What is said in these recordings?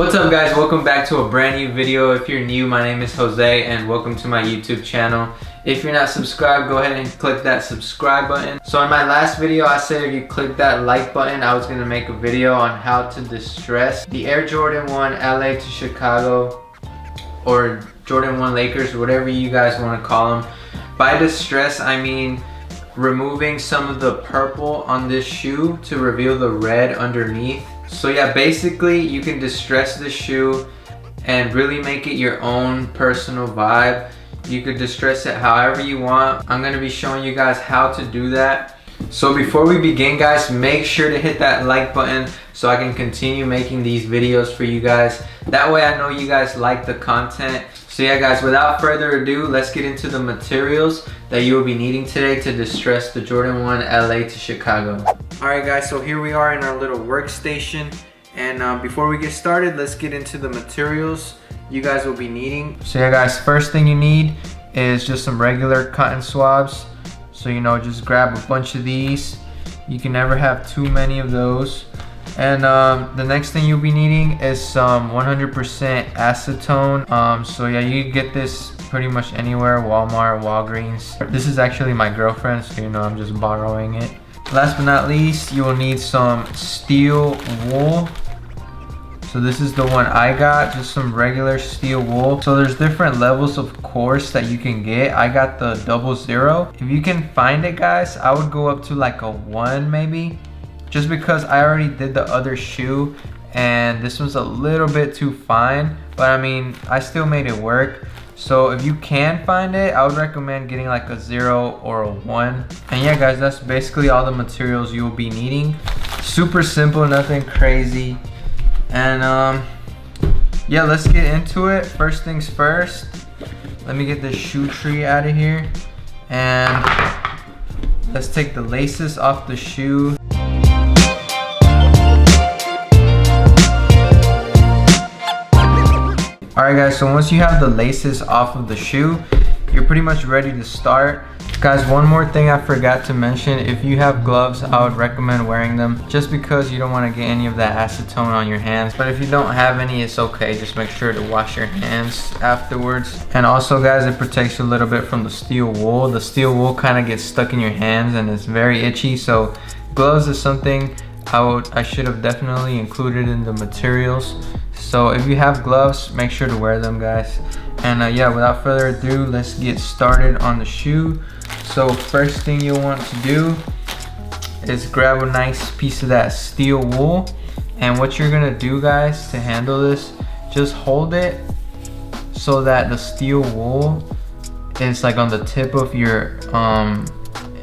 What's up guys, welcome back to a brand new video. If you're new, my name is Jose and welcome to my YouTube channel. If you're not subscribed, go ahead and click that subscribe button. So in my last video, I said if you click that like button, I was gonna make a video on how to distress the Air Jordan 1 LA to Chicago, or Jordan 1 Lakers, whatever you guys wanna call them. By distress, I mean removing some of the purple on this shoe to reveal the red underneath. So yeah, basically you can distress the shoe and really make it your own personal vibe. You could distress it however you want. I'm gonna be showing you guys how to do that. So before we begin guys, make sure to hit that like button so I can continue making these videos for you guys. That way I know you guys like the content. So yeah guys, without further ado, let's get into the materials that you will be needing today to distress the Jordan 1 LA to Chicago. Alright guys, so here we are in our little workstation, and before we get started, let's get into the materials you guys will be needing. So yeah guys, first thing you need is just some regular cotton swabs. So you know, just grab a bunch of these. You can never have too many of those. And the next thing you'll be needing is some 100% acetone. So yeah, you can get this pretty much anywhere, Walmart, Walgreens. This is actually my girlfriend's, so you know I'm just borrowing it. Last but not least, you will need some steel wool. So this is the one I got, just some regular steel wool. So there's different levels of coarse that you can get. I got the 00. If you can find it guys, I would go up to like a 1 maybe. Just because I already did the other shoe and this was a little bit too fine. But I mean, I still made it work. So if you can find it, I would recommend getting like a 0 or a 1. And yeah guys, that's basically all the materials you will be needing. Super simple, nothing crazy. And yeah, let's get into it. First things first, let me get this shoe tree out of here. And let's take the laces off the shoe. Alright guys, so once you have the laces off of the shoe, you're pretty much ready to start. Guys, one more thing I forgot to mention. If you have gloves, I would recommend wearing them just because you don't want to get any of that acetone on your hands. But if you don't have any, it's okay. Just make sure to wash your hands afterwards. And also guys, it protects you a little bit from the steel wool. The steel wool kind of gets stuck in your hands and it's very itchy. So gloves is something I should have definitely included in the materials. So if you have gloves, make sure to wear them guys. And yeah, without further ado, let's get started on the shoe. So first thing you'll want to do is grab a nice piece of that steel wool. And what you're gonna do guys to handle this, just hold it so that the steel wool is like on the tip of your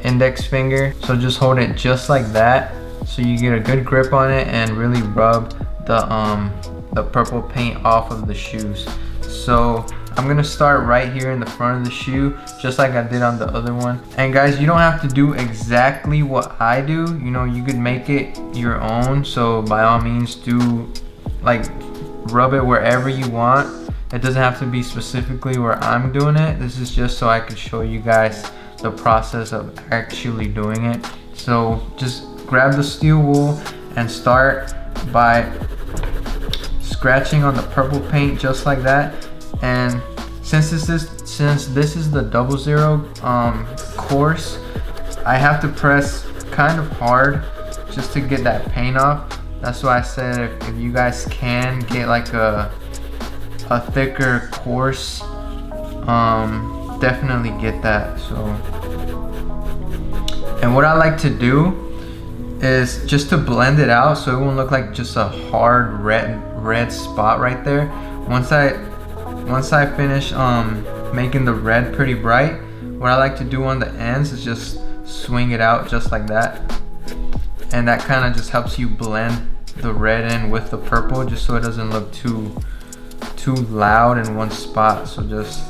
index finger. So just hold it just like that so you get a good grip on it and really rub the purple paint off of the shoes. So I'm gonna start right here in the front of the shoe, just like I did on the other one. And guys, you don't have to do exactly what I do. You know, you could make it your own. So by all means, do like rub it wherever you want. It doesn't have to be specifically where I'm doing it. This is just so I could show you guys the process of actually doing it. So just grab the steel wool and start by scratching on the purple paint just like that. And since this is the 00 course, I have to press kind of hard just to get that paint off. That's why I said if you guys can get like a thicker course, definitely get that. So, and what I like to do is just to blend it out so it won't look like just a hard red spot right there. Once I finish making the red pretty bright, what I like to do on the ends is just swing it out just like that, and that kind of just helps you blend the red in with the purple, just so it doesn't look too loud in one spot. So just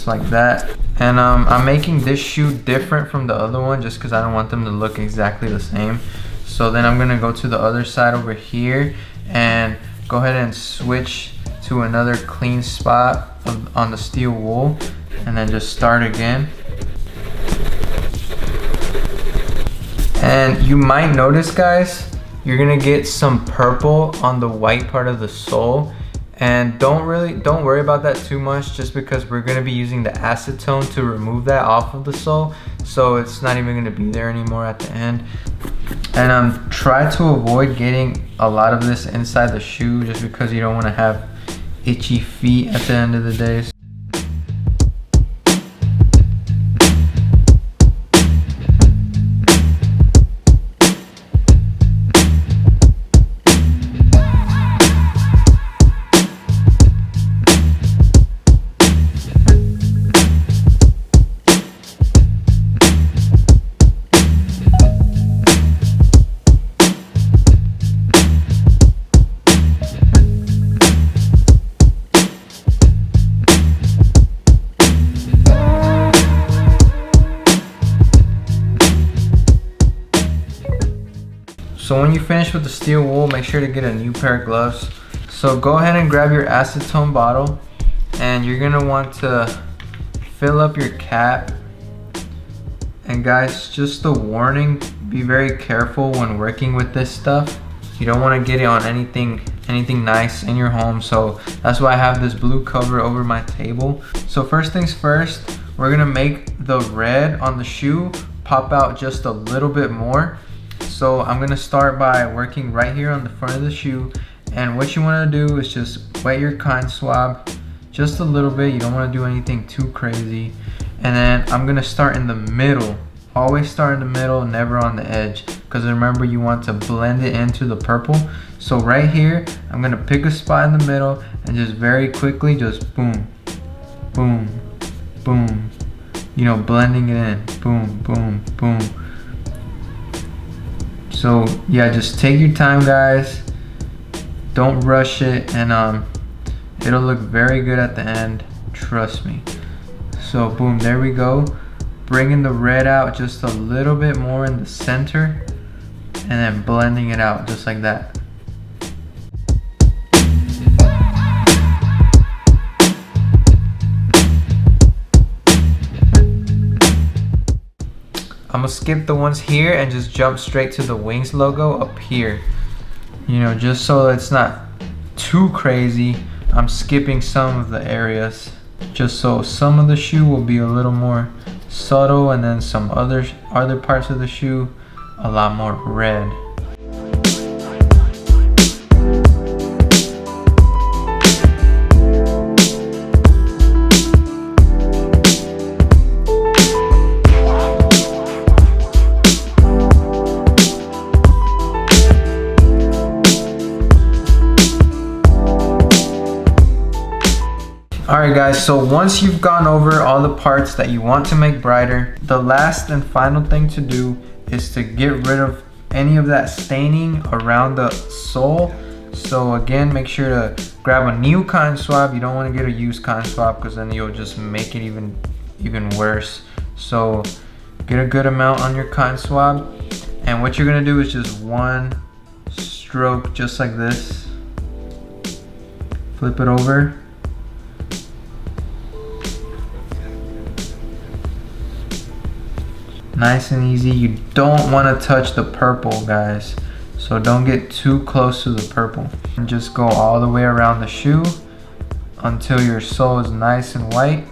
like that. And I'm making this shoe different from the other one just because I don't want them to look exactly the same. So then I'm gonna go to the other side over here and go ahead and switch to another clean spot on the steel wool, and then just start again. And you might notice, guys, you're gonna get some purple on the white part of the sole. And don't worry about that too much, just because we're gonna be using the acetone to remove that off of the sole, so it's not even gonna be there anymore at the end. And try to avoid getting a lot of this inside the shoe, just because you don't want to have itchy feet at the end of the day. So when you finish with the steel wool, make sure to get a new pair of gloves. So go ahead and grab your acetone bottle, and you're gonna want to fill up your cap. And guys, just a warning, be very careful when working with this stuff. You don't want to get it on anything nice in your home, so that's why I have this blue cover over my table. So first things first, we're gonna make the red on the shoe pop out just a little bit more. So I'm gonna start by working right here on the front of the shoe, and what you want to do is just wet your cotton swab just a little bit. You don't want to do anything too crazy. And then I'm gonna start in the middle. Always start in the middle, never on the edge, because remember, you want to blend it into the purple. So right here, I'm gonna pick a spot in the middle and just very quickly just boom, boom, boom, you know, blending it in, boom, boom, boom. So yeah, just take your time, guys. Don't rush it, and it'll look very good at the end, trust me. So boom, there we go. Bringing the red out just a little bit more in the center, and then blending it out just like that. I'm gonna skip the ones here and just jump straight to the wings logo up here. You know, just so it's not too crazy, I'm skipping some of the areas, just so some of the shoe will be a little more subtle, and then some other parts of the shoe a lot more red. Alright guys, so once you've gone over all the parts that you want to make brighter, the last and final thing to do is to get rid of any of that staining around the sole. So again, make sure to grab a new cotton swab. You don't want to get a used cotton swab, because then you'll just make it even worse. So get a good amount on your cotton swab, and what you're going to do is just one stroke just like this. Flip it over. Nice and easy. You don't want to touch the purple, guys, so don't get too close to the purple. And just go all the way around the shoe until your sole is nice and white.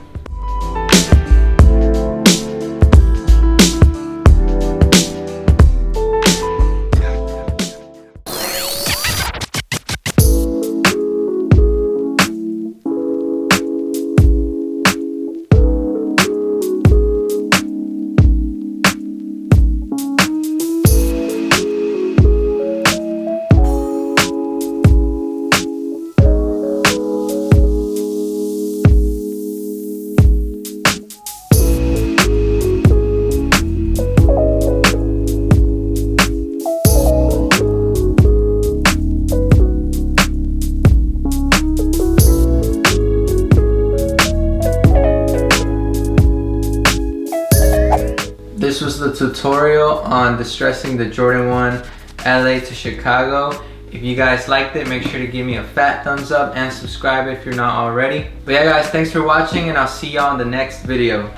This was the tutorial on distressing the Jordan 1 LA to Chicago. If you guys liked it, make sure to give me a fat thumbs up and subscribe if you're not already. But yeah guys, thanks for watching, and I'll see y'all in the next video.